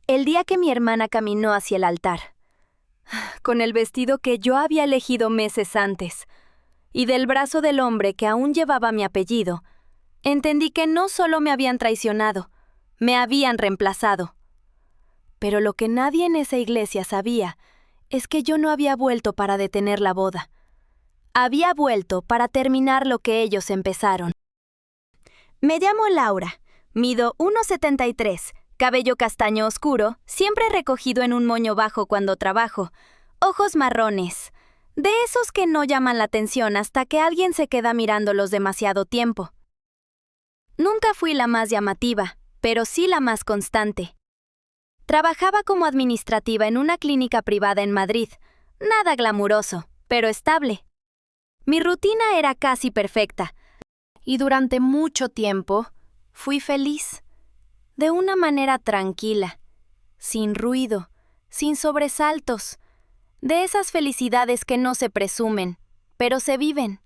El día que mi hermana caminó hacia el altar, con el vestido que yo había elegido meses antes, y del brazo del hombre que aún llevaba mi apellido, entendí que no solo me habían traicionado, me habían reemplazado. Pero lo que nadie en esa iglesia sabía es que yo no había vuelto para detener la boda. Había vuelto para terminar lo que ellos empezaron. Me llamo Laura, mido 1,73, cabello castaño oscuro, siempre recogido en un moño bajo cuando trabajo, ojos marrones, de esos que no llaman la atención hasta que alguien se queda mirándolos demasiado tiempo. Nunca fui la más llamativa, pero sí la más constante. Trabajaba como administrativa en una clínica privada en Madrid, nada glamuroso, pero estable. Mi rutina era casi perfecta, y durante mucho tiempo fui feliz, de una manera tranquila, sin ruido, sin sobresaltos, de esas felicidades que no se presumen, pero se viven.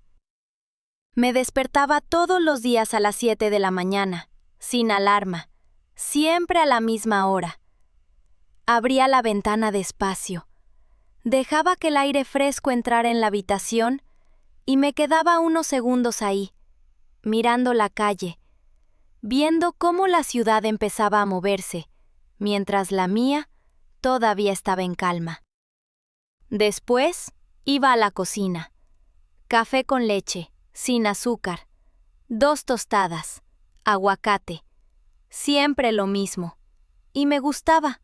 Me despertaba todos los días a las 7 de la mañana, sin alarma, siempre a la misma hora. Abría la ventana despacio, dejaba que el aire fresco entrara en la habitación y me quedaba unos segundos ahí, mirando la calle, viendo cómo la ciudad empezaba a moverse, mientras la mía todavía estaba en calma. Después iba a la cocina. Café con leche, sin azúcar, 2 tostadas, aguacate, siempre lo mismo. Y me gustaba,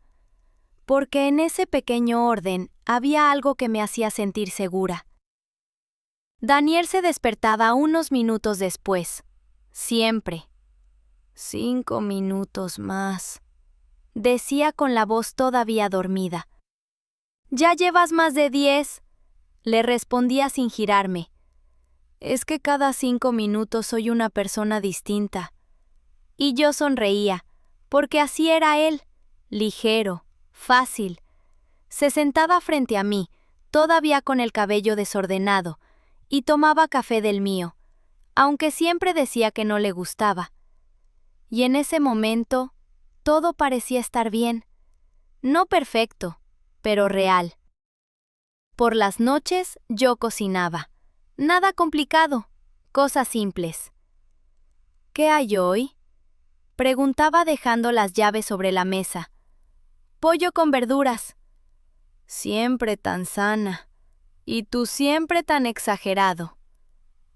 porque en ese pequeño orden había algo que me hacía sentir segura. Daniel se despertaba unos minutos después, siempre. 5 minutos más, decía con la voz todavía dormida. «Ya llevas más de 10», le respondía sin girarme. «Es que cada 5 minutos soy una persona distinta». Y yo sonreía, porque así era él, ligero, fácil. Se sentaba frente a mí, todavía con el cabello desordenado, y tomaba café del mío, aunque siempre decía que no le gustaba. Y en ese momento, todo parecía estar bien. No perfecto, pero real. Por las noches yo cocinaba. Nada complicado, cosas simples. «¿Qué hay hoy?», preguntaba dejando las llaves sobre la mesa. «Pollo con verduras». «Siempre tan sana. Y tú siempre tan exagerado».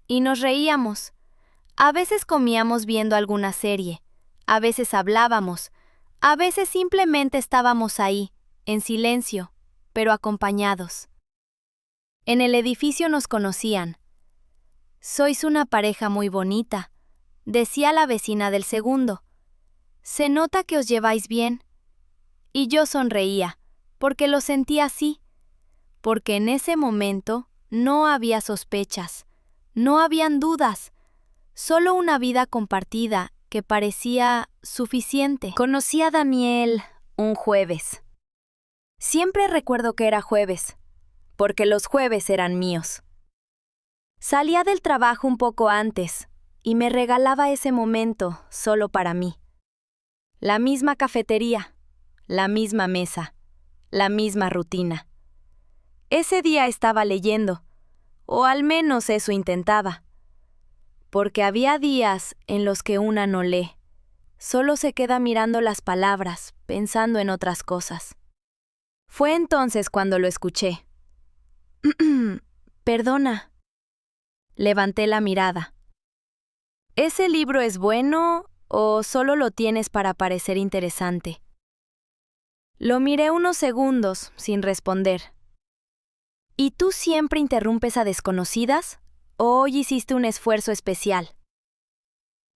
Y nos reíamos. A veces comíamos viendo alguna serie, a veces hablábamos, a veces simplemente estábamos ahí, en silencio, pero acompañados. En el edificio nos conocían. «Sois una pareja muy bonita», decía la vecina del segundo. «Se nota que os lleváis bien». Y yo sonreía, porque lo sentía así, porque en ese momento no había sospechas, no habían dudas, solo una vida compartida que parecía suficiente. Conocí a Daniel un jueves. Siempre recuerdo que era jueves, porque los jueves eran míos. Salía del trabajo un poco antes y me regalaba ese momento solo para mí. La misma cafetería, la misma mesa, la misma rutina. Ese día estaba leyendo, o al menos eso intentaba. Porque había días en los que una no lee, solo se queda mirando las palabras, pensando en otras cosas. Fue entonces cuando lo escuché. «Perdona». Levanté la mirada. «¿Ese libro es bueno o solo lo tienes para parecer interesante?» Lo miré unos segundos sin responder. «¿Y tú siempre interrumpes a desconocidas? ¿O hoy hiciste un esfuerzo especial?»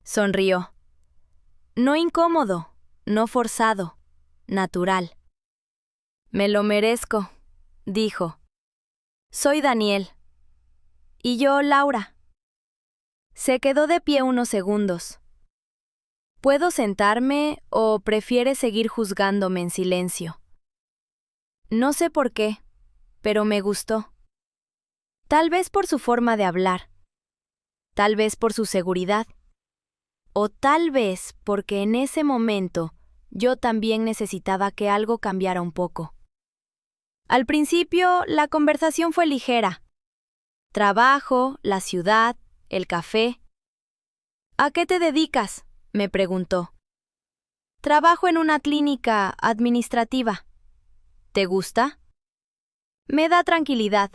Sonrió. «No incómodo, no forzado, natural». «Me lo merezco», dijo. «Soy Daniel». «Y yo, Laura». Se quedó de pie unos segundos. «¿Puedo sentarme o prefieres seguir juzgándome en silencio?» No sé por qué, pero me gustó. Tal vez por su forma de hablar, tal vez por su seguridad, o tal vez porque en ese momento yo también necesitaba que algo cambiara un poco. Al principio, la conversación fue ligera. Trabajo, la ciudad, el café. ¿A qué te dedicas?, me preguntó. Trabajo en una clínica administrativa. ¿Te gusta? Me da tranquilidad.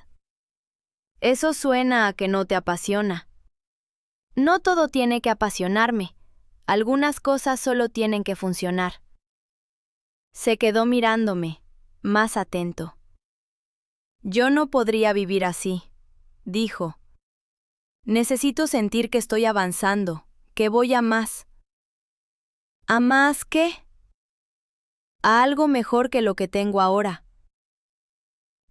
Eso suena a que no te apasiona. No todo tiene que apasionarme. Algunas cosas solo tienen que funcionar. Se quedó mirándome, más atento. Yo no podría vivir así, dijo. Necesito sentir que estoy avanzando, que voy a más. ¿A más qué? A algo mejor que lo que tengo ahora.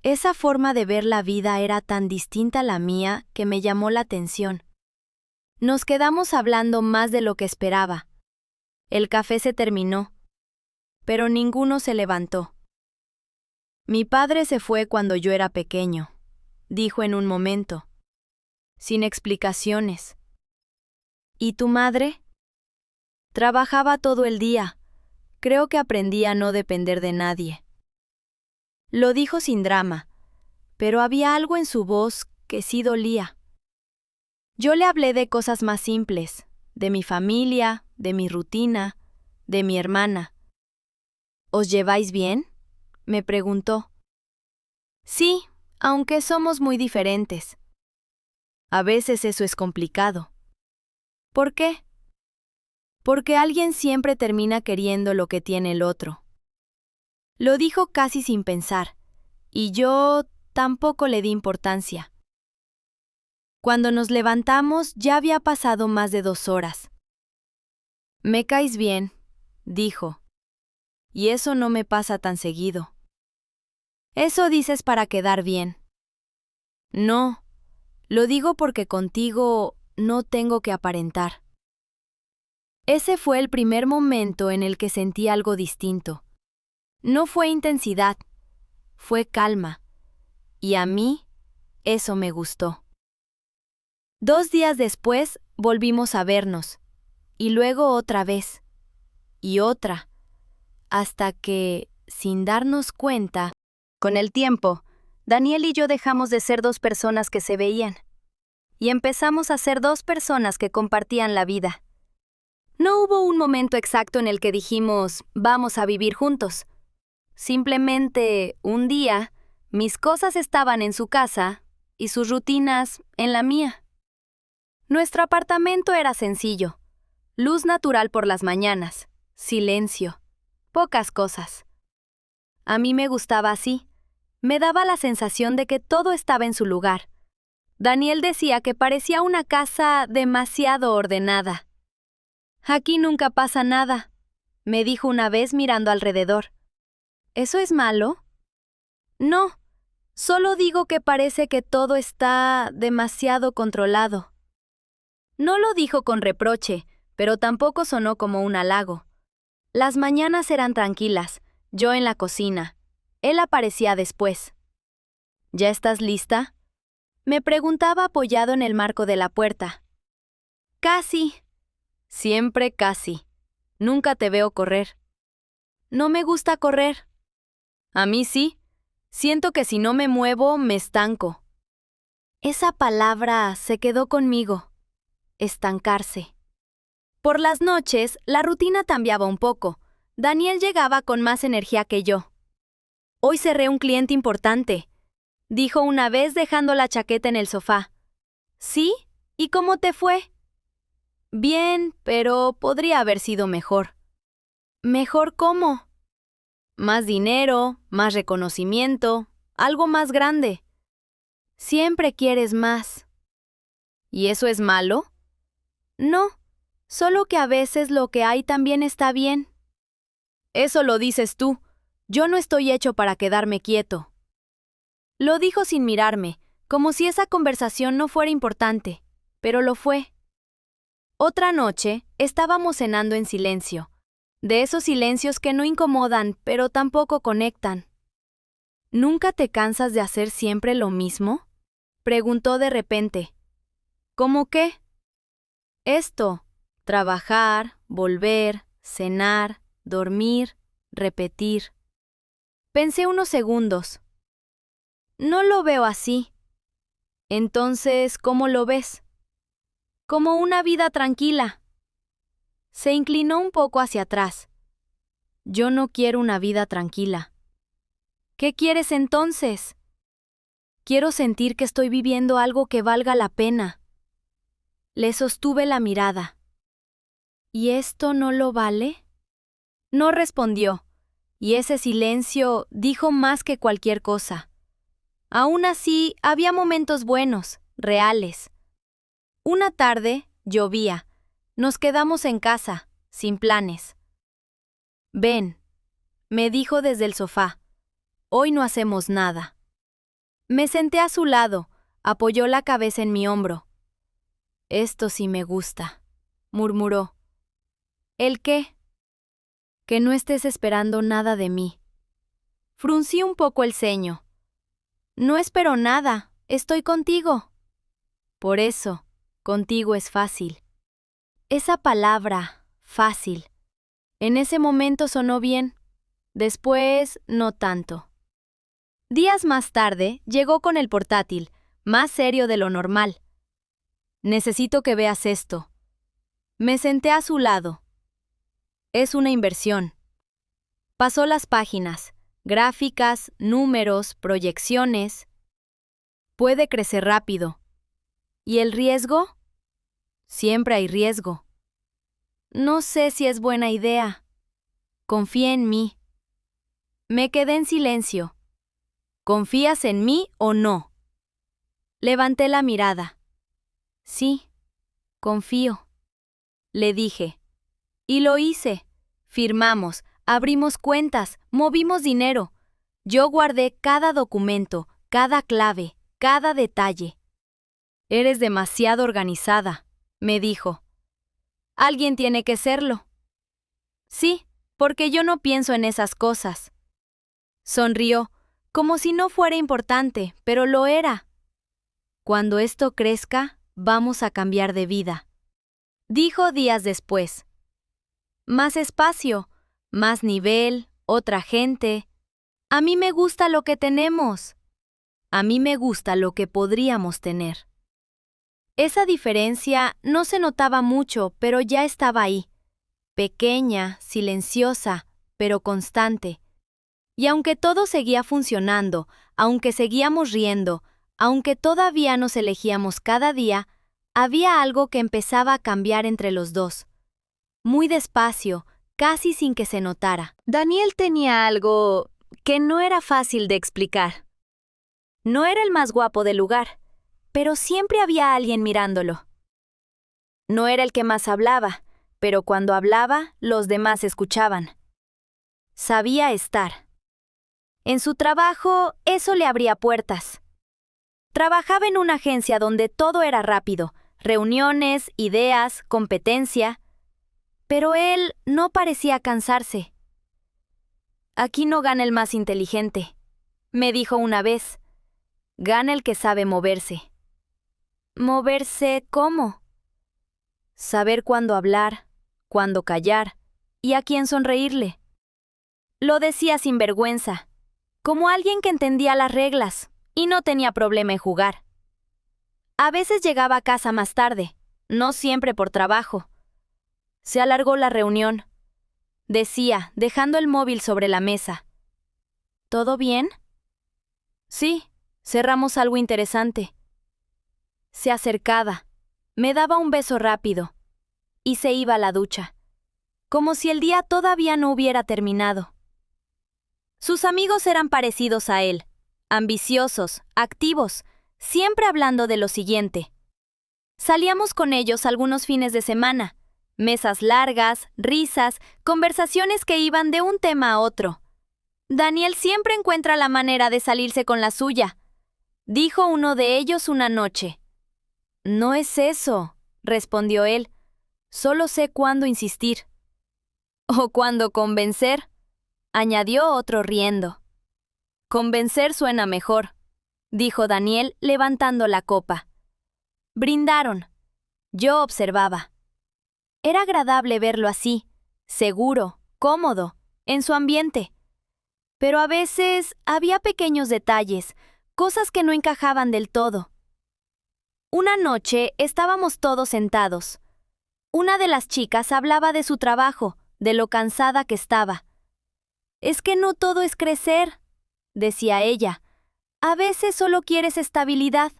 Esa forma de ver la vida era tan distinta a la mía que me llamó la atención. Nos quedamos hablando más de lo que esperaba. El café se terminó, pero ninguno se levantó. Mi padre se fue cuando yo era pequeño, dijo en un momento, sin explicaciones. ¿Y tu madre? Trabajaba todo el día. Creo que aprendí a no depender de nadie. Lo dijo sin drama, pero había algo en su voz que sí dolía. Yo le hablé de cosas más simples, de mi familia, de mi rutina, de mi hermana. ¿Os lleváis bien?, me preguntó. Sí, aunque somos muy diferentes. A veces eso es complicado. ¿Por qué? Porque alguien siempre termina queriendo lo que tiene el otro. Lo dijo casi sin pensar, y yo tampoco le di importancia. Cuando nos levantamos ya había pasado más de 2 horas. Me caes bien, dijo, y eso no me pasa tan seguido. Eso dices para quedar bien. No, lo digo porque contigo no tengo que aparentar. Ese fue el primer momento en el que sentí algo distinto. No fue intensidad, fue calma, y a mí eso me gustó. 2 días después volvimos a vernos, y luego otra vez, y otra, hasta que, sin darnos cuenta, con el tiempo, Daniel y yo dejamos de ser 2 personas que se veían, y empezamos a ser 2 personas que compartían la vida. No hubo un momento exacto en el que dijimos, vamos a vivir juntos. Simplemente, un día, mis cosas estaban en su casa y sus rutinas en la mía. Nuestro apartamento era sencillo. Luz natural por las mañanas, silencio, pocas cosas. A mí me gustaba así. Me daba la sensación de que todo estaba en su lugar. Daniel decía que parecía una casa demasiado ordenada. Aquí nunca pasa nada, me dijo una vez mirando alrededor. ¿Eso es malo? No, solo digo que parece que todo está demasiado controlado. No lo dijo con reproche, pero tampoco sonó como un halago. Las mañanas eran tranquilas, yo en la cocina. Él aparecía después. ¿Ya estás lista?, me preguntaba apoyado en el marco de la puerta. Casi. Siempre casi. Nunca te veo correr. No me gusta correr. A mí sí. Siento que si no me muevo, me estanco. Esa palabra se quedó conmigo. Estancarse. Por las noches, la rutina cambiaba un poco. Daniel llegaba con más energía que yo. Hoy cerré un cliente importante, dijo una vez dejando la chaqueta en el sofá. ¿Sí? ¿Y cómo te fue? Bien, pero podría haber sido mejor. ¿Mejor cómo? Más dinero, más reconocimiento, algo más grande. Siempre quieres más. ¿Y eso es malo? No, solo que a veces lo que hay también está bien. Eso lo dices tú. Yo no estoy hecho para quedarme quieto. Lo dijo sin mirarme, como si esa conversación no fuera importante, pero lo fue. Otra noche, estábamos cenando en silencio, de esos silencios que no incomodan, pero tampoco conectan. ¿Nunca te cansas de hacer siempre lo mismo?, preguntó de repente. ¿Cómo qué? Esto, trabajar, volver, cenar, dormir, repetir. Pensé unos segundos. No lo veo así. Entonces, ¿cómo lo ves? Como una vida tranquila. Se inclinó un poco hacia atrás. Yo no quiero una vida tranquila. ¿Qué quieres entonces? Quiero sentir que estoy viviendo algo que valga la pena. Le sostuve la mirada. ¿Y esto no lo vale? No respondió, y ese silencio dijo más que cualquier cosa. Aún así, había momentos buenos, reales. Una tarde, llovía. Nos quedamos en casa, sin planes. Ven, me dijo desde el sofá. Hoy no hacemos nada. Me senté a su lado, apoyó la cabeza en mi hombro. Esto sí me gusta, murmuró. ¿El qué? Que no estés esperando nada de mí. Fruncí un poco el ceño. No espero nada, estoy contigo. Por eso, contigo es fácil. Esa palabra, fácil. En ese momento sonó bien, después no tanto. Días más tarde, llegó con el portátil, más serio de lo normal. Necesito que veas esto. Me senté a su lado. Es una inversión. Pasó las páginas, gráficas, números, proyecciones. Puede crecer rápido. ¿Y el riesgo? Siempre hay riesgo. No sé si es buena idea. Confía en mí. Me quedé en silencio. ¿Confías en mí o no? Levanté la mirada. Sí, confío. Le dije. Y lo hice. Firmamos, abrimos cuentas, movimos dinero. Yo guardé cada documento, cada clave, cada detalle. Eres demasiado organizada, me dijo. Alguien tiene que serlo. Sí, porque yo no pienso en esas cosas. Sonrió, como si no fuera importante, pero lo era. Cuando esto crezca, vamos a cambiar de vida. Dijo días después. Más espacio, más nivel, otra gente. A mí me gusta lo que tenemos. A mí me gusta lo que podríamos tener. Esa diferencia no se notaba mucho, pero ya estaba ahí. Pequeña, silenciosa, pero constante. Y aunque todo seguía funcionando, aunque seguíamos riendo, aunque todavía nos elegíamos cada día, había algo que empezaba a cambiar entre los dos. Muy despacio, casi sin que se notara. Daniel tenía algo que no era fácil de explicar. No era el más guapo del lugar, pero siempre había alguien mirándolo. No era el que más hablaba, pero cuando hablaba, los demás escuchaban. Sabía estar. En su trabajo, eso le abría puertas. Trabajaba en una agencia donde todo era rápido, reuniones, ideas, competencia. Pero él no parecía cansarse. Aquí no gana el más inteligente, me dijo una vez. Gana el que sabe moverse. ¿Moverse cómo? Saber cuándo hablar, cuándo callar y a quién sonreírle. Lo decía sin vergüenza, como alguien que entendía las reglas y no tenía problema en jugar. A veces llegaba a casa más tarde, no siempre por trabajo. Se alargó la reunión. Decía, dejando el móvil sobre la mesa. ¿Todo bien? Sí, cerramos algo interesante. Se acercaba, me daba un beso rápido y se iba a la ducha, como si el día todavía no hubiera terminado. Sus amigos eran parecidos a él, ambiciosos, activos, siempre hablando de lo siguiente. Salíamos con ellos algunos fines de semana, mesas largas, risas, conversaciones que iban de un tema a otro. Daniel siempre encuentra la manera de salirse con la suya, dijo uno de ellos una noche. No es eso, respondió él. Solo sé cuándo insistir. O cuándo convencer, añadió otro riendo. Convencer suena mejor, dijo Daniel levantando la copa. Brindaron. Yo observaba. Era agradable verlo así, seguro, cómodo, en su ambiente. Pero a veces había pequeños detalles, cosas que no encajaban del todo. Una noche estábamos todos sentados. Una de las chicas hablaba de su trabajo, de lo cansada que estaba. «Es que no todo es crecer», decía ella. «A veces solo quieres estabilidad».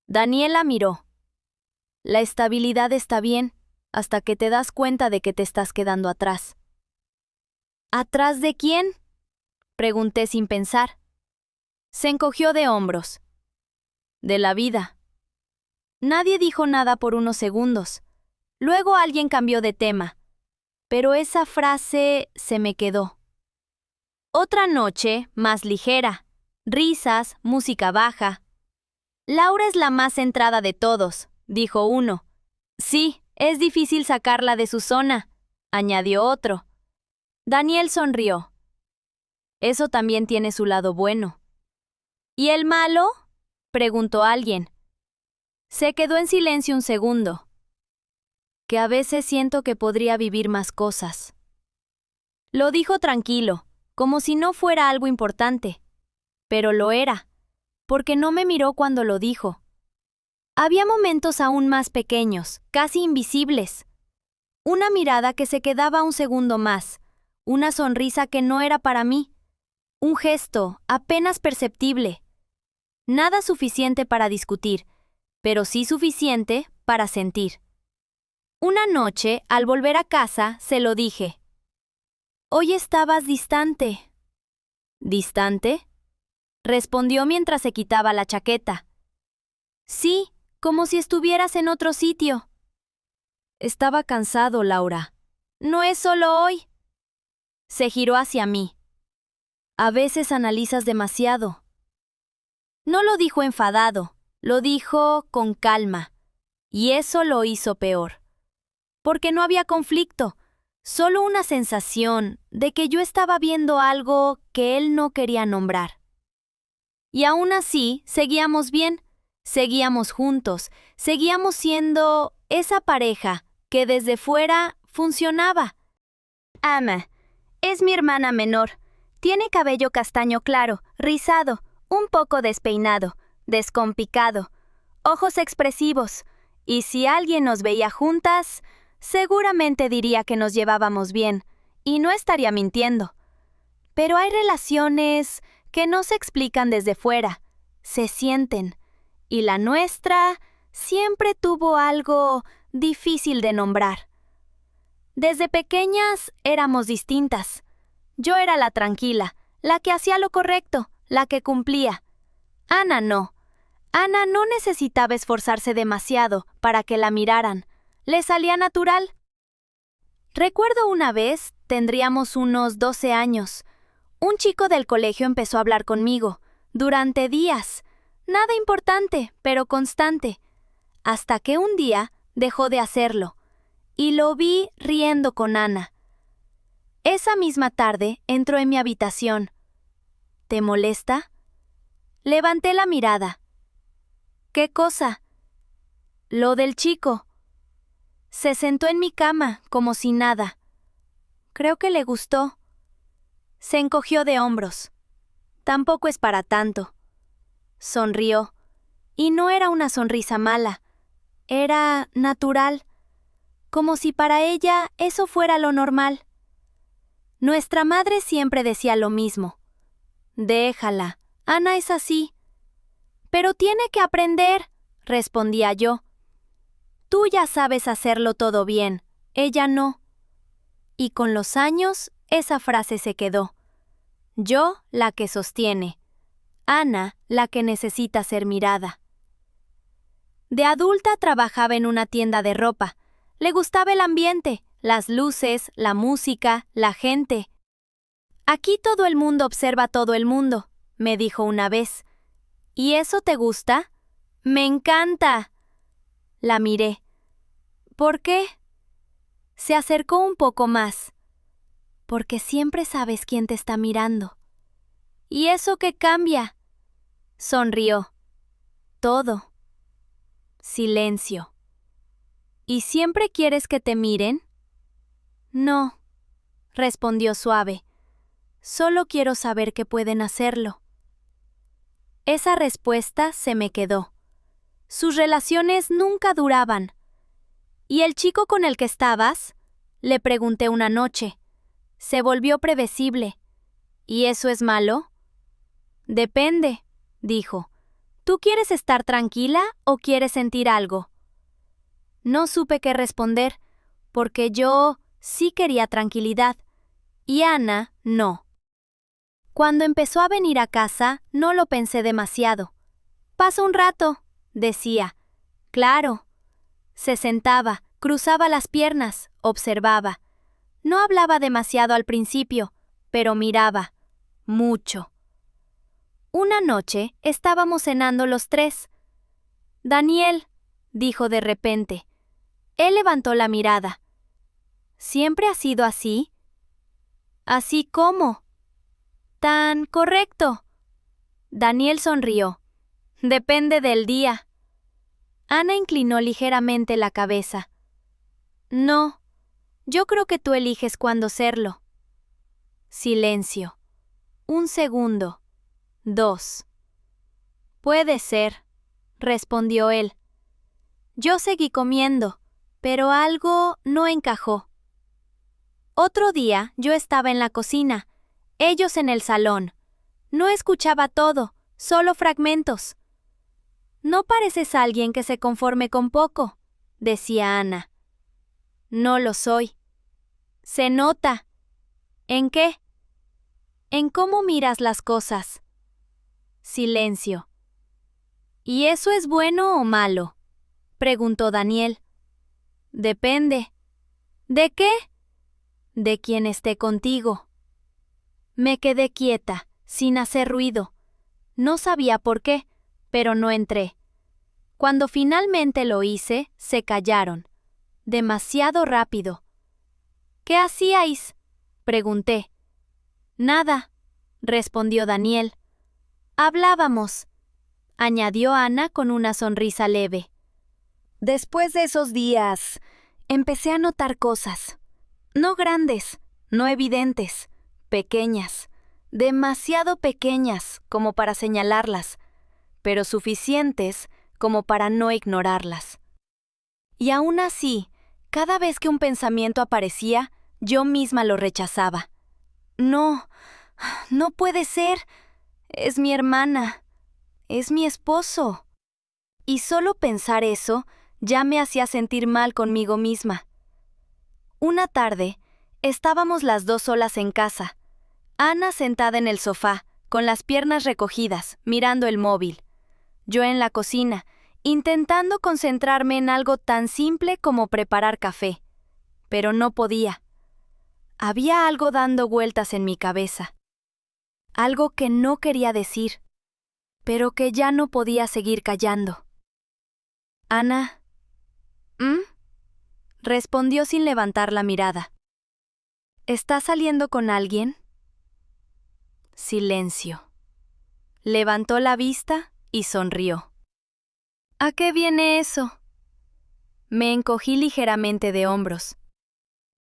Daniela miró. La estabilidad está bien, hasta que te das cuenta de que te estás quedando atrás. ¿Atrás de quién?, pregunté sin pensar. Se encogió de hombros. De la vida. Nadie dijo nada por unos segundos. Luego alguien cambió de tema. Pero esa frase se me quedó. Otra noche, más ligera. Risas, música baja. «Laura es la más centrada de todos», dijo uno. «Sí, es difícil sacarla de su zona», añadió otro. Daniel sonrió. «Eso también tiene su lado bueno». «¿Y el malo?», preguntó alguien. Se quedó en silencio un segundo. «Que a veces siento que podría vivir más cosas». Lo dijo tranquilo, como si no fuera algo importante. Pero lo era, porque no me miró cuando lo dijo. Había momentos aún más pequeños, casi invisibles. Una mirada que se quedaba un segundo más, una sonrisa que no era para mí, un gesto apenas perceptible. Nada suficiente para discutir, pero sí suficiente para sentir. Una noche, al volver a casa, se lo dije. «Hoy estabas distante». «¿Distante?», respondió mientras se quitaba la chaqueta. «Sí, como si estuvieras en otro sitio». «Estaba cansado, Laura». «No es solo hoy». Se giró hacia mí. «A veces analizas demasiado». No lo dijo enfadado, lo dijo con calma. Y eso lo hizo peor. Porque no había conflicto, solo una sensación de que yo estaba viendo algo que él no quería nombrar. Y aún así, seguíamos bien, seguíamos juntos, seguíamos siendo esa pareja que desde fuera funcionaba. Ama, es mi hermana menor. Tiene cabello castaño claro, rizado, un poco despeinado, descompicado, ojos expresivos, y si alguien nos veía juntas, seguramente diría que nos llevábamos bien, y no estaría mintiendo. Pero hay relaciones que no se explican desde fuera, se sienten, y la nuestra siempre tuvo algo difícil de nombrar. Desde pequeñas éramos distintas. Yo era la tranquila, la que hacía lo correcto, la que cumplía. Ana no. Ana no necesitaba esforzarse demasiado para que la miraran. Le salía natural. Recuerdo una vez, tendríamos unos 12 años. Un chico del colegio empezó a hablar conmigo, durante días. Nada importante, pero constante. Hasta que un día dejó de hacerlo. Y lo vi riendo con Ana. Esa misma tarde entró en mi habitación. ¿Te molesta? Levanté la mirada. ¿Qué cosa? Lo del chico. Se sentó en mi cama, como si nada. Creo que le gustó. Se encogió de hombros. Tampoco es para tanto. Sonrió. Y no era una sonrisa mala. Era natural. Como si para ella eso fuera lo normal. Nuestra madre siempre decía lo mismo. Déjala, Ana es así. Pero tiene que aprender, respondía yo. Tú ya sabes hacerlo todo bien, ella no. Y con los años, esa frase se quedó. Yo la que sostiene, Ana la que necesita ser mirada. De adulta trabajaba en una tienda de ropa. Le gustaba el ambiente, las luces, la música, la gente. Aquí todo el mundo observa a todo el mundo, me dijo una vez. ¿Y eso te gusta? ¡Me encanta! La miré. ¿Por qué? Se acercó un poco más. Porque siempre sabes quién te está mirando. ¿Y eso qué cambia? Sonrió. Todo. Silencio. ¿Y siempre quieres que te miren? No, respondió suave. Solo quiero saber que pueden hacerlo. Esa respuesta se me quedó. Sus relaciones nunca duraban. ¿Y el chico con el que estabas? Le pregunté una noche. Se volvió previsible. ¿Y eso es malo? Depende, dijo. ¿Tú quieres estar tranquila o quieres sentir algo? No supe qué responder, porque yo sí quería tranquilidad, y Ana no. Cuando empezó a venir a casa, no lo pensé demasiado. «Pasa un rato», decía. «Claro». Se sentaba, cruzaba las piernas, observaba. No hablaba demasiado al principio, pero miraba. Mucho. Una noche estábamos cenando los tres. «Daniel», dijo de repente. Él levantó la mirada. «¿Siempre ha sido así?» «¿Así cómo?» «Tan correcto». Daniel sonrió. «Depende del día». Ana inclinó ligeramente la cabeza. «No, yo creo que tú eliges cuándo serlo». Silencio. 1 segundo. 2. «Puede ser», respondió él. Yo seguí comiendo, pero algo no encajó. Otro día yo estaba en la cocina, ellos en el salón. No escuchaba todo, solo fragmentos. «No pareces alguien que se conforme con poco», decía Ana. «No lo soy». «Se nota». «¿En qué?» «En cómo miras las cosas». Silencio. «¿Y eso es bueno o malo?», preguntó Daniel. «Depende». «¿De qué?» «De quien esté contigo». Me quedé quieta, sin hacer ruido. No sabía por qué, pero no entré. Cuando finalmente lo hice, se callaron. Demasiado rápido. «¿Qué hacíais?», pregunté. «Nada», respondió Daniel. «Hablábamos», añadió Ana con una sonrisa leve. Después de esos días, empecé a notar cosas. No grandes, no evidentes, pequeñas, demasiado pequeñas como para señalarlas, pero suficientes como para no ignorarlas. Y aún así, cada vez que un pensamiento aparecía, yo misma lo rechazaba. No, no puede ser. Es mi hermana. Es mi esposo. Y solo pensar eso ya me hacía sentir mal conmigo misma. Una tarde, estábamos las dos solas en casa. Ana sentada en el sofá, con las piernas recogidas, mirando el móvil. Yo en la cocina, intentando concentrarme en algo tan simple como preparar café. Pero no podía. Había algo dando vueltas en mi cabeza. Algo que no quería decir, pero que ya no podía seguir callando. «Ana». «¿Mm?», respondió sin levantar la mirada. «¿Estás saliendo con alguien?». Silencio. Levantó la vista y sonrió. «¿A qué viene eso?». Me encogí ligeramente de hombros.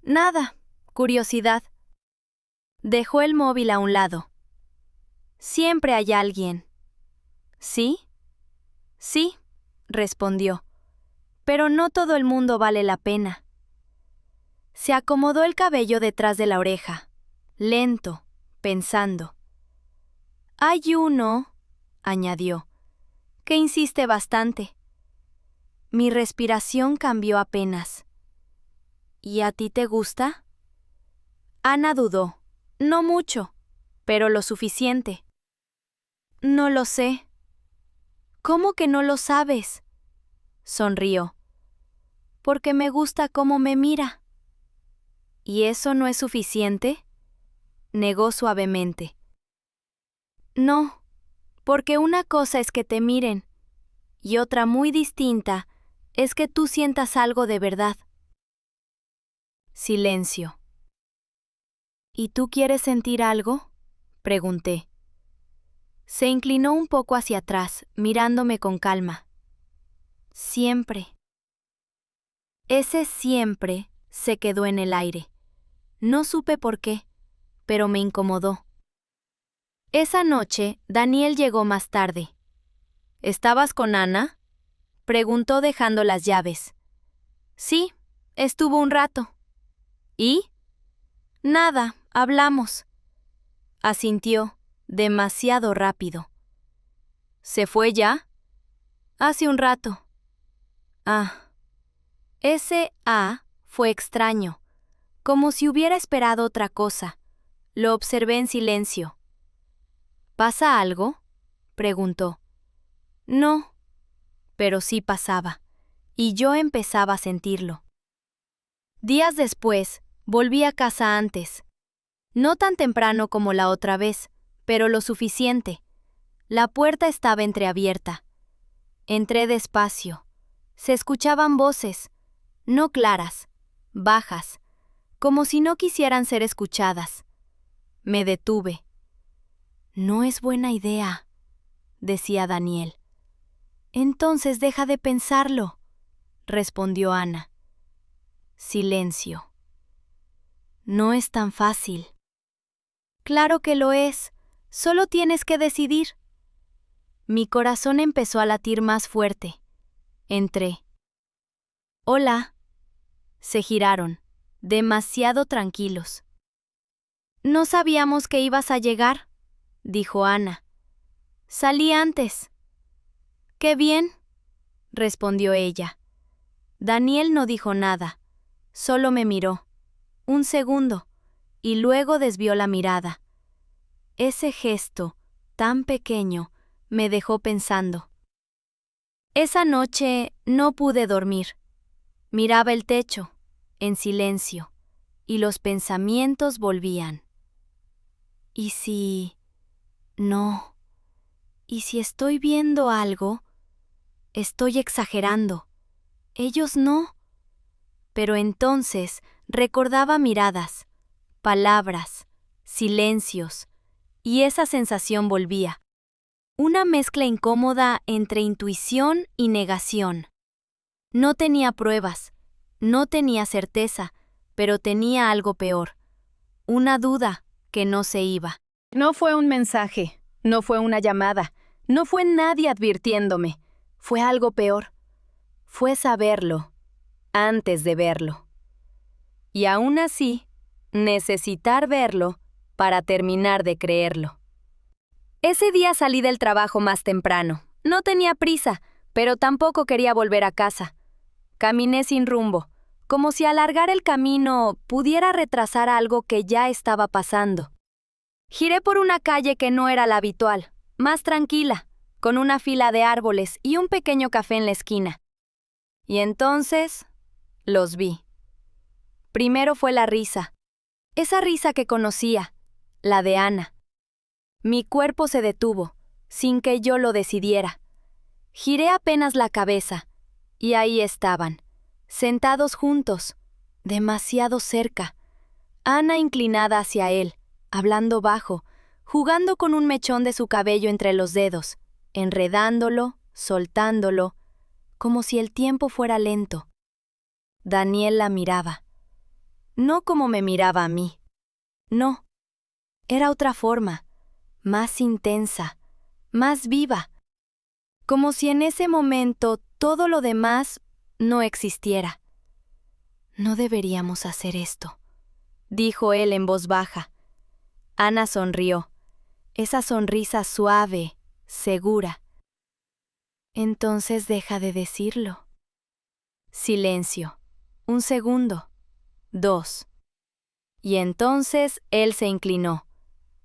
«Nada, curiosidad». Dejó el móvil a un lado. «Siempre hay alguien». «¿Sí?». «Sí», respondió. «Pero no todo el mundo vale la pena». Se acomodó el cabello detrás de la oreja, lento, pensando. «Hay uno», añadió, «que insiste bastante». Mi respiración cambió apenas. «¿Y a ti te gusta?». Ana dudó. «No mucho, pero lo suficiente». «No lo sé». «¿Cómo que no lo sabes?». Sonrió. «Porque me gusta cómo me mira». «¿Y eso no es suficiente?». Negó suavemente. «No, porque una cosa es que te miren, y otra muy distinta es que tú sientas algo de verdad». Silencio. «¿Y tú quieres sentir algo?», pregunté. Se inclinó un poco hacia atrás, mirándome con calma. «Siempre». Ese siempre se quedó en el aire. No supe por qué, pero me incomodó. Esa noche, Daniel llegó más tarde. ¿Estabas con Ana?, preguntó dejando las llaves. Sí, estuvo un rato. ¿Y? Nada, hablamos. Asintió, demasiado rápido. ¿Se fue ya? Hace un rato. Ah. Ese fue extraño, como si hubiera esperado otra cosa. Lo observé en silencio. ¿Pasa algo?, preguntó. No, pero sí pasaba, y yo empezaba a sentirlo. Días después, volví a casa antes. No tan temprano como la otra vez, pero lo suficiente. La puerta estaba entreabierta. Entré despacio. Se escuchaban voces, no claras, bajas, como si no quisieran ser escuchadas. Me detuve. No es buena idea, decía Daniel. Entonces deja de pensarlo, respondió Ana. Silencio. No es tan fácil. Claro que lo es, solo tienes que decidir. Mi corazón empezó a latir más fuerte. Entré. Hola. Se giraron, demasiado tranquilos. No sabíamos que ibas a llegar, dijo Ana. Salí antes. Qué bien, respondió ella. Daniel no dijo nada, solo me miró. Un segundo, y luego desvió la mirada. Ese gesto, tan pequeño, me dejó pensando. Esa noche no pude dormir. Miraba el techo, en silencio, y los pensamientos volvían. ¿Y si... no? ¿Y si estoy viendo algo? Estoy exagerando. Ellos no. Pero entonces recordaba miradas, palabras, silencios, y esa sensación volvía. Una mezcla incómoda entre intuición y negación. No tenía pruebas, no tenía certeza, pero tenía algo peor. Una duda que no se iba. No fue un mensaje, no fue una llamada, no fue nadie advirtiéndome. Fue algo peor. Fue saberlo, antes de verlo. Y aún así, necesitar verlo para terminar de creerlo. Ese día salí del trabajo más temprano. No tenía prisa, pero tampoco quería volver a casa. Caminé sin rumbo, como si alargar el camino pudiera retrasar algo que ya estaba pasando. Giré por una calle que no era la habitual, más tranquila, con una fila de árboles y un pequeño café en la esquina. Y entonces, los vi. Primero fue la risa, esa risa que conocía, la de Ana. Mi cuerpo se detuvo, sin que yo lo decidiera. Giré apenas la cabeza, y ahí estaban, sentados juntos, demasiado cerca. Ana inclinada hacia él, hablando bajo, jugando con un mechón de su cabello entre los dedos, enredándolo, soltándolo, como si el tiempo fuera lento. Daniel la miraba. No como me miraba a mí. No. Era otra forma, más intensa, más viva. Como si en ese momento todo lo demás no existiera. No deberíamos hacer esto, dijo él en voz baja. Ana sonrió, esa sonrisa suave, segura. Entonces deja de decirlo. Silencio. Un segundo. 2. Y entonces él se inclinó,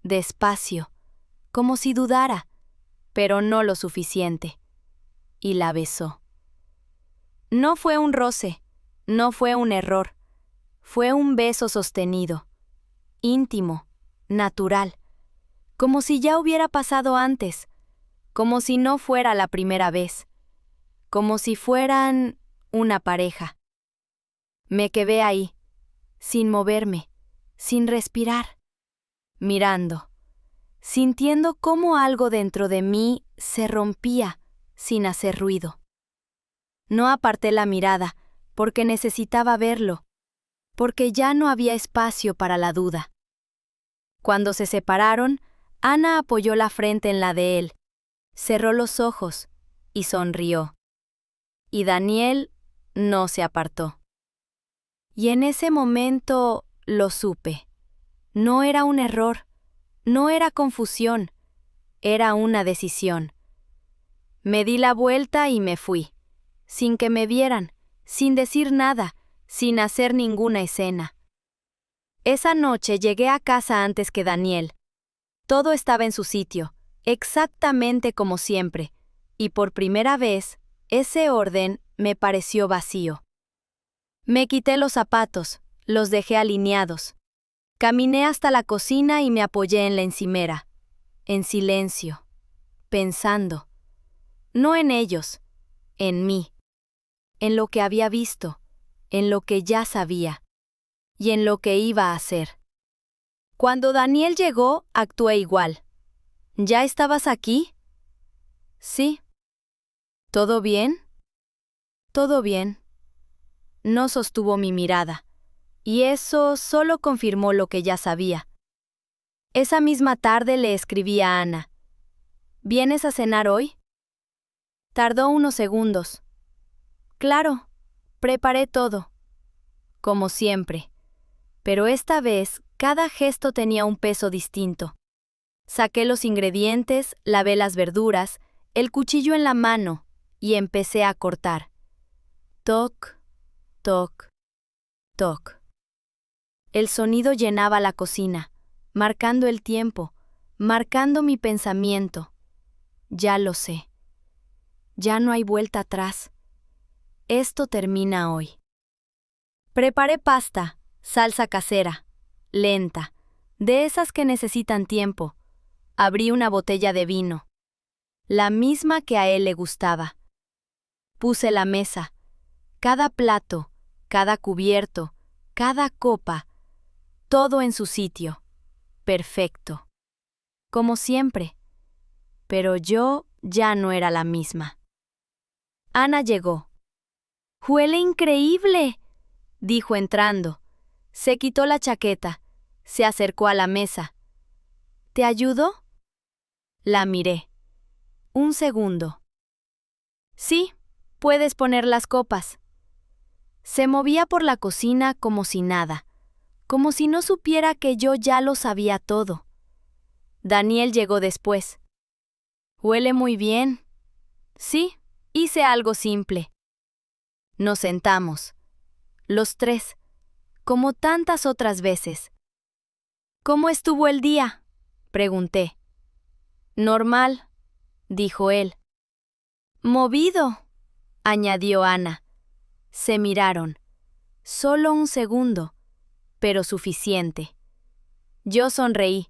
despacio, como si dudara, pero no lo suficiente, y la besó. No fue un roce, no fue un error, fue un beso sostenido, íntimo, natural, como si ya hubiera pasado antes, como si no fuera la primera vez, como si fueran una pareja. Me quedé ahí, sin moverme, sin respirar, mirando, sintiendo cómo algo dentro de mí se rompía sin hacer ruido. No aparté la mirada, porque necesitaba verlo. porque ya no había espacio para la duda. Cuando se separaron, Ana apoyó la frente en la de él, cerró los ojos y sonrió. Y Daniel no se apartó. Y en ese momento lo supe. No era un error, no era confusión, era una decisión. Me di la vuelta y me fui, sin que me vieran, sin decir nada, sin hacer ninguna escena. Esa noche llegué a casa antes que Daniel. Todo estaba en su sitio, exactamente como siempre, y por primera vez, ese orden me pareció vacío. Me quité los zapatos, los dejé alineados. Caminé hasta la cocina y me apoyé en la encimera, en silencio, pensando. No en ellos, en mí, en lo que había visto, en lo que ya sabía, y en lo que iba a hacer. Cuando Daniel llegó, actué igual. ¿Ya estabas aquí? Sí. ¿Todo bien? Todo bien. No sostuvo mi mirada, y eso solo confirmó lo que ya sabía. Esa misma tarde le escribí a Ana. ¿Vienes a cenar hoy? Tardó unos segundos. Claro, preparé todo, como siempre. Pero esta vez, cada gesto tenía un peso distinto. Saqué los ingredientes, lavé las verduras, el cuchillo en la mano, y empecé a cortar. Toc, toc, toc. El sonido llenaba la cocina, marcando el tiempo, marcando mi pensamiento. Ya lo sé. Ya no hay vuelta atrás. Esto termina hoy. Preparé pasta, salsa casera, lenta, de esas que necesitan tiempo. Abrí una botella de vino, la misma que a él le gustaba. Puse la mesa, cada plato, cada cubierto, cada copa, todo en su sitio, perfecto. Como siempre, pero yo ya no era la misma. Ana llegó. «¡Huele increíble!», dijo entrando. Se quitó la chaqueta, se acercó a la mesa. «¿Te ayudo?». La miré. Un segundo. «Sí, puedes poner las copas». Se movía por la cocina como si nada, como si no supiera que yo ya lo sabía todo. Daniel llegó después. «Huele muy bien». «Sí, hice algo simple». Nos sentamos, los tres, como tantas otras veces. «¿Cómo estuvo el día?», pregunté. «Normal», dijo él. «Movido», añadió Ana. Se miraron. Solo un segundo, pero suficiente. Yo sonreí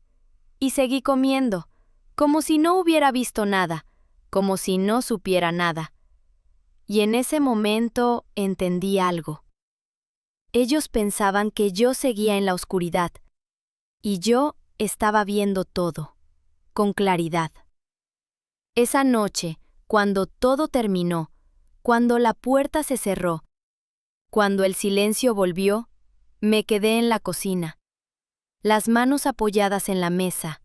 y seguí comiendo, como si no hubiera visto nada, como si no supiera nada. Y en ese momento entendí algo. Ellos pensaban que yo seguía en la oscuridad, y yo estaba viendo todo, con claridad. Esa noche, cuando todo terminó, cuando la puerta se cerró, cuando el silencio volvió, me quedé en la cocina, las manos apoyadas en la mesa,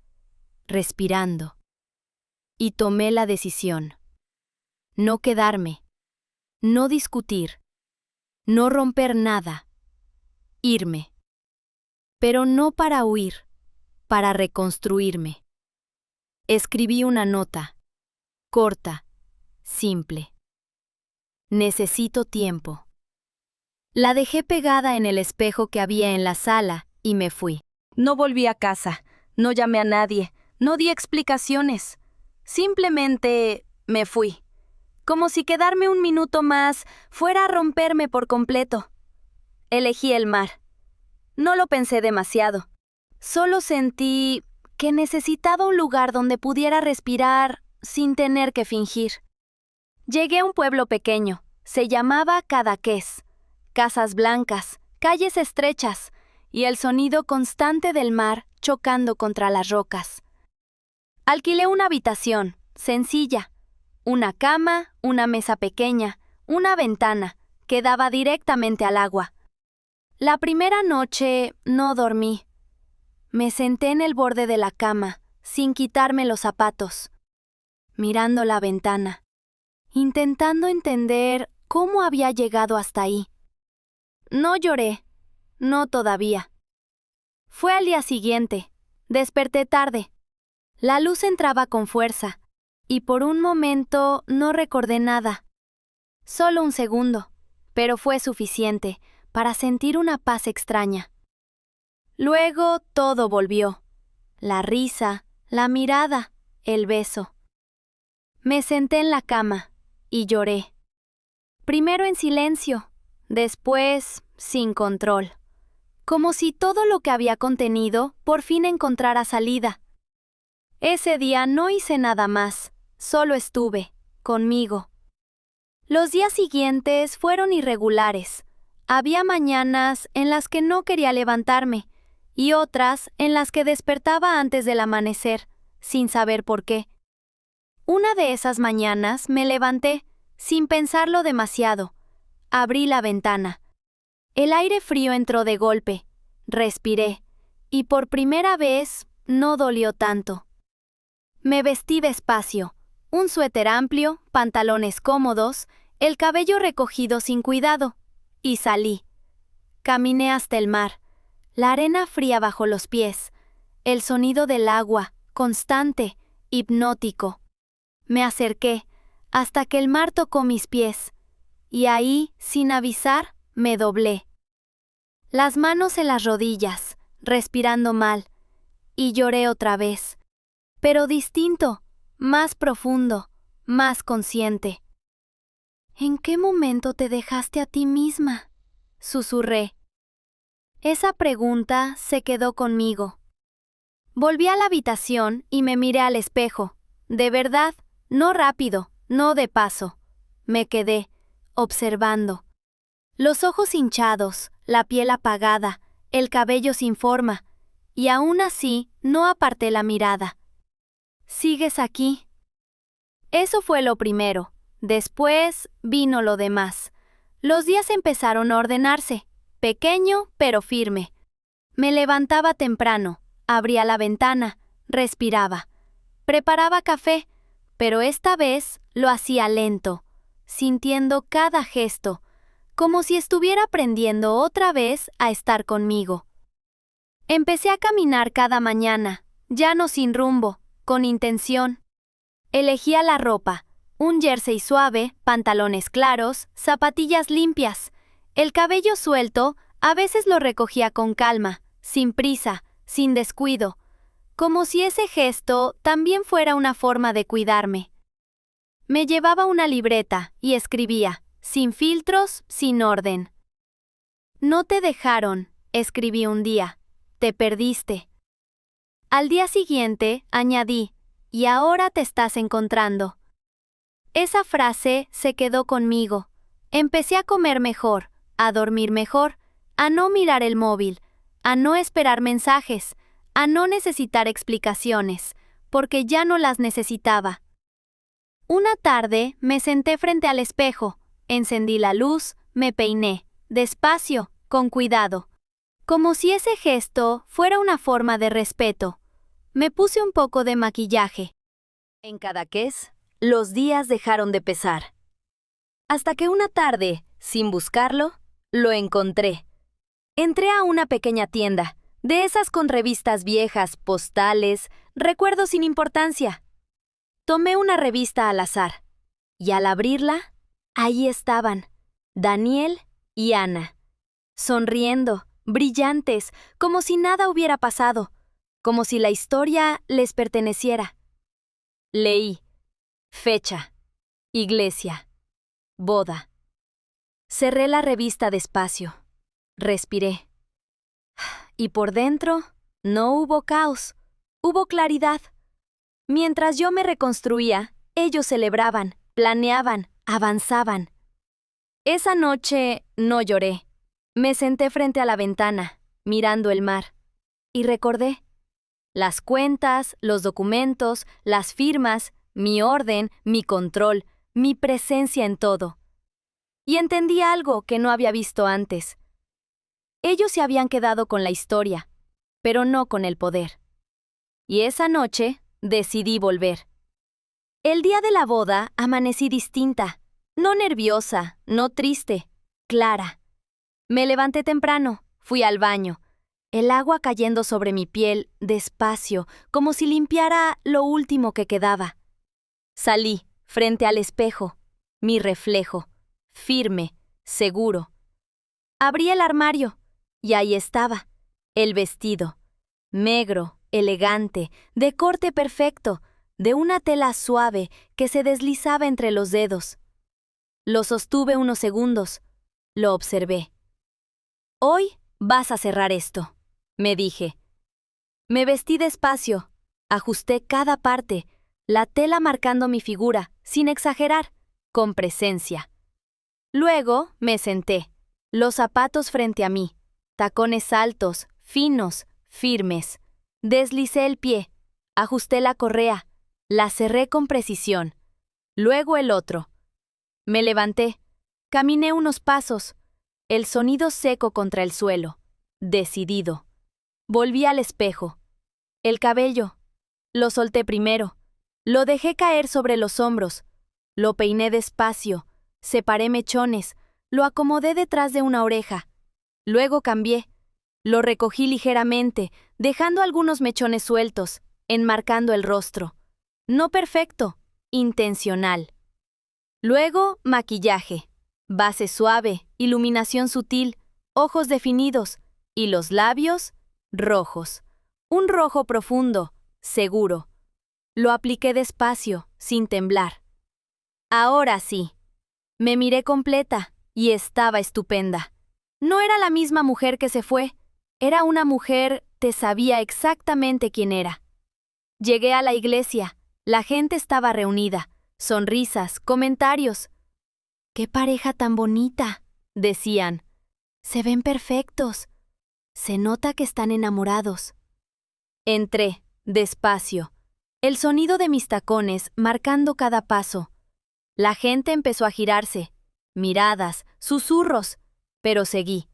respirando. Y tomé la decisión. No quedarme, no discutir, no romper nada, irme. Pero no para huir, para reconstruirme. Escribí una nota, corta, simple. Necesito tiempo. La dejé pegada en el espejo que había en la sala y me fui. No volví a casa, no llamé a nadie, no di explicaciones. Simplemente me fui. Como si quedarme un minuto más fuera a romperme por completo. Elegí el mar. No lo pensé demasiado. Solo sentí que necesitaba un lugar donde pudiera respirar sin tener que fingir. Llegué a un pueblo pequeño. Se llamaba Cadaqués. Casas blancas, calles estrechas y el sonido constante del mar chocando contra las rocas. Alquilé una habitación, sencilla. Una cama, una mesa pequeña, una ventana que daba directamente al agua. La primera noche no dormí. Me senté en el borde de la cama, sin quitarme los zapatos, mirando la ventana, intentando entender cómo había llegado hasta ahí. No lloré, no todavía. Fue al día siguiente. Desperté tarde. La luz entraba con fuerza, y por un momento no recordé nada. Solo un segundo, pero fue suficiente para sentir una paz extraña. Luego todo volvió. La risa, la mirada, el beso. Me senté en la cama y lloré. Primero en silencio, después sin control. Como si todo lo que había contenido por fin encontrara salida. Ese día no hice nada más, solo estuve, conmigo. Los días siguientes fueron irregulares. Había mañanas en las que no quería levantarme, y otras en las que despertaba antes del amanecer, sin saber por qué. Una de esas mañanas me levanté, sin pensarlo demasiado. Abrí la ventana. El aire frío entró de golpe. Respiré, y por primera vez no dolió tanto. Me vestí despacio, un suéter amplio, pantalones cómodos, el cabello recogido sin cuidado, y salí. Caminé hasta el mar, la arena fría bajo los pies, el sonido del agua, constante, hipnótico. Me acerqué, hasta que el mar tocó mis pies, y ahí, sin avisar, me doblé. Las manos en las rodillas, respirando mal, y lloré otra vez. Pero distinto, más profundo, más consciente. ¿En qué momento te dejaste a ti misma?, susurré. Esa pregunta se quedó conmigo. Volví a la habitación y me miré al espejo. De verdad, no rápido, no de paso. Me quedé, observando. Los ojos hinchados, la piel apagada, el cabello sin forma, y aún así no aparté la mirada. ¿Sigues aquí? Eso fue lo primero. Después vino lo demás. Los días empezaron a ordenarse, pequeño pero firme. Me levantaba temprano, abría la ventana, respiraba. Preparaba café, pero esta vez lo hacía lento, sintiendo cada gesto, como si estuviera aprendiendo otra vez a estar conmigo. Empecé a caminar cada mañana, ya no sin rumbo, con intención. Elegía la ropa, un jersey suave, pantalones claros, zapatillas limpias. El cabello suelto, a veces lo recogía con calma, sin prisa, sin descuido, como si ese gesto también fuera una forma de cuidarme. Me llevaba una libreta y escribía, sin filtros, sin orden. No te dejaron, escribí un día, te perdiste. Al día siguiente, añadí, y ahora te estás encontrando. Esa frase se quedó conmigo. Empecé a comer mejor, a dormir mejor, a no mirar el móvil, a no esperar mensajes, a no necesitar explicaciones, porque ya no las necesitaba. Una tarde me senté frente al espejo, encendí la luz, me peiné, despacio, con cuidado, como si ese gesto fuera una forma de respeto. Me puse un poco de maquillaje. En Cadaqués, los días dejaron de pesar. Hasta que una tarde, sin buscarlo, lo encontré. Entré a una pequeña tienda, de esas con revistas viejas, postales, recuerdos sin importancia. Tomé una revista al azar, y al abrirla, ahí estaban, Daniel y Ana, sonriendo, brillantes, como si nada hubiera pasado, como si la historia les perteneciera. Leí. Fecha. Iglesia. Boda. Cerré la revista despacio. Respiré. Y por dentro, no hubo caos, hubo claridad. Mientras yo me reconstruía, ellos celebraban, planeaban, avanzaban. Esa noche no lloré. Me senté frente a la ventana, mirando el mar, y recordé. Las cuentas, los documentos, las firmas, mi orden, mi control, mi presencia en todo. Y entendí algo que no había visto antes. Ellos se habían quedado con la historia, pero no con el poder. Y esa noche decidí volver. El día de la boda amanecí distinta, no nerviosa, no triste, clara. Me levanté temprano, fui al baño, el agua cayendo sobre mi piel despacio, como si limpiara lo último que quedaba. Salí, frente al espejo, mi reflejo, firme, seguro. Abrí el armario, y ahí estaba, el vestido, negro, elegante, de corte perfecto, de una tela suave que se deslizaba entre los dedos. Lo sostuve unos segundos, lo observé. «Hoy vas a cerrar esto», me dije. Me vestí despacio, ajusté cada parte, la tela marcando mi figura, sin exagerar, con presencia. Luego me senté, los zapatos frente a mí, tacones altos, finos, firmes. Deslicé el pie, ajusté la correa, la cerré con precisión. Luego el otro. Me levanté, caminé unos pasos, el sonido seco contra el suelo, decidido. Volví al espejo. El cabello. Lo solté primero. Lo dejé caer sobre los hombros. Lo peiné despacio. Separé mechones. Lo acomodé detrás de una oreja. Luego cambié. Lo recogí ligeramente, dejando algunos mechones sueltos, enmarcando el rostro. No perfecto, intencional. Luego, maquillaje. Base suave, iluminación sutil, ojos definidos y los labios rojos. Un rojo profundo, seguro. Lo apliqué despacio, sin temblar. Ahora sí. Me miré completa y estaba estupenda. No era la misma mujer que se fue. Era una mujer que sabía exactamente quién era. Llegué a la iglesia. La gente estaba reunida. Sonrisas, comentarios. «¡Qué pareja tan bonita!», decían. «Se ven perfectos. Se nota que están enamorados». Entré, despacio, el sonido de mis tacones marcando cada paso. La gente empezó a girarse, miradas, susurros, pero seguí.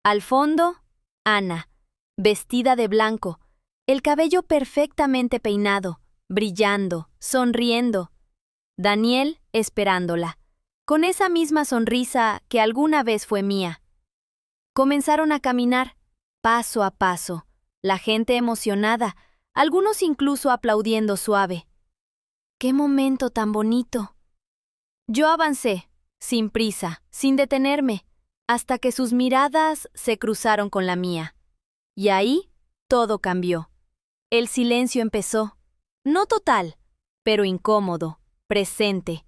Al fondo, Ana, vestida de blanco, el cabello perfectamente peinado, brillando, sonriendo. Daniel esperándola, con esa misma sonrisa que alguna vez fue mía. Comenzaron a caminar, paso a paso, la gente emocionada, algunos incluso aplaudiendo suave. ¡Qué momento tan bonito! Yo avancé, sin prisa, sin detenerme, hasta que sus miradas se cruzaron con la mía. Y ahí todo cambió. El silencio empezó, no total, pero incómodo, presente.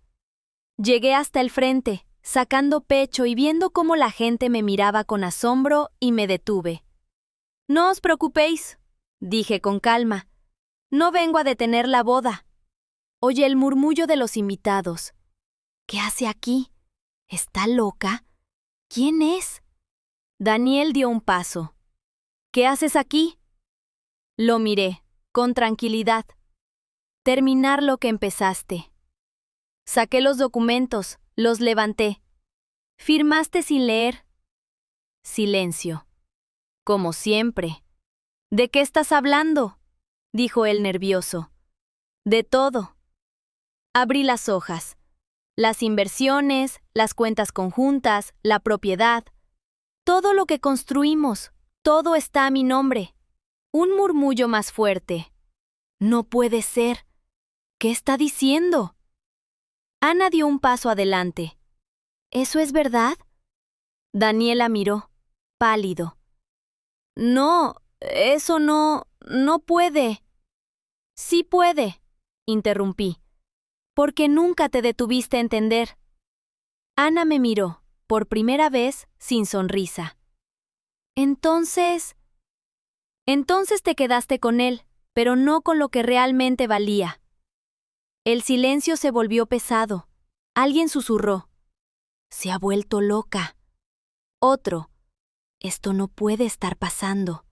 Llegué hasta el frente, sacando pecho y viendo cómo la gente me miraba con asombro y me detuve. «No os preocupéis», dije con calma. «No vengo a detener la boda». Oye el murmullo de los invitados. «¿Qué hace aquí? ¿Está loca? ¿Quién es?» Daniel dio un paso. «¿Qué haces aquí?» Lo miré, con tranquilidad. «Terminar lo que empezaste». Saqué los documentos, los levanté. «¿Firmaste sin leer?» Silencio. Como siempre. «¿De qué estás hablando?», dijo él nervioso. «De todo». Abrí las hojas. Las inversiones, las cuentas conjuntas, la propiedad. Todo lo que construimos, todo está a mi nombre. Un murmullo más fuerte. «No puede ser. ¿Qué está diciendo?» Ana dio un paso adelante. «¿Eso es verdad?» Daniela miró, pálido. «No, eso no puede». «Sí puede», interrumpí, «porque nunca te detuviste a entender». Ana me miró, por primera vez, sin sonrisa. Entonces te quedaste con él, pero no con lo que realmente valía». El silencio se volvió pesado. Alguien susurró. «Se ha vuelto loca». Otro. «Esto no puede estar pasando».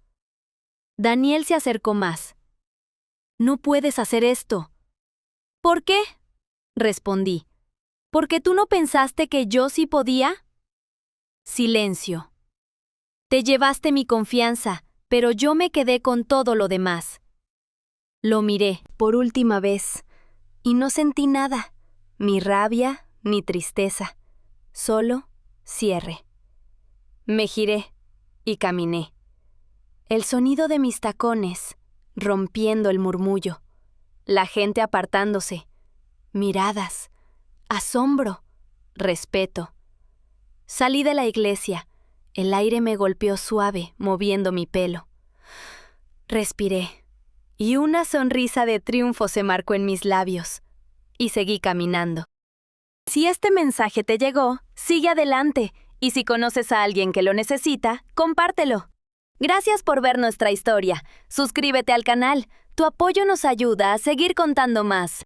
Daniel se acercó más. «No puedes hacer esto». «¿Por qué?», respondí. «¿Porque tú no pensaste que yo sí podía?» Silencio. Te llevaste mi confianza, pero yo me quedé con todo lo demás. Lo miré por última vez y no sentí nada, ni rabia ni tristeza, solo cierre. Me giré y caminé. El sonido de mis tacones rompiendo el murmullo, la gente apartándose, miradas, asombro, respeto. Salí de la iglesia, el aire me golpeó suave, moviendo mi pelo. Respiré, y una sonrisa de triunfo se marcó en mis labios, y seguí caminando. Si este mensaje te llegó, sigue adelante, y si conoces a alguien que lo necesita, compártelo. Gracias por ver nuestra historia. Suscríbete al canal. Tu apoyo nos ayuda a seguir contando más.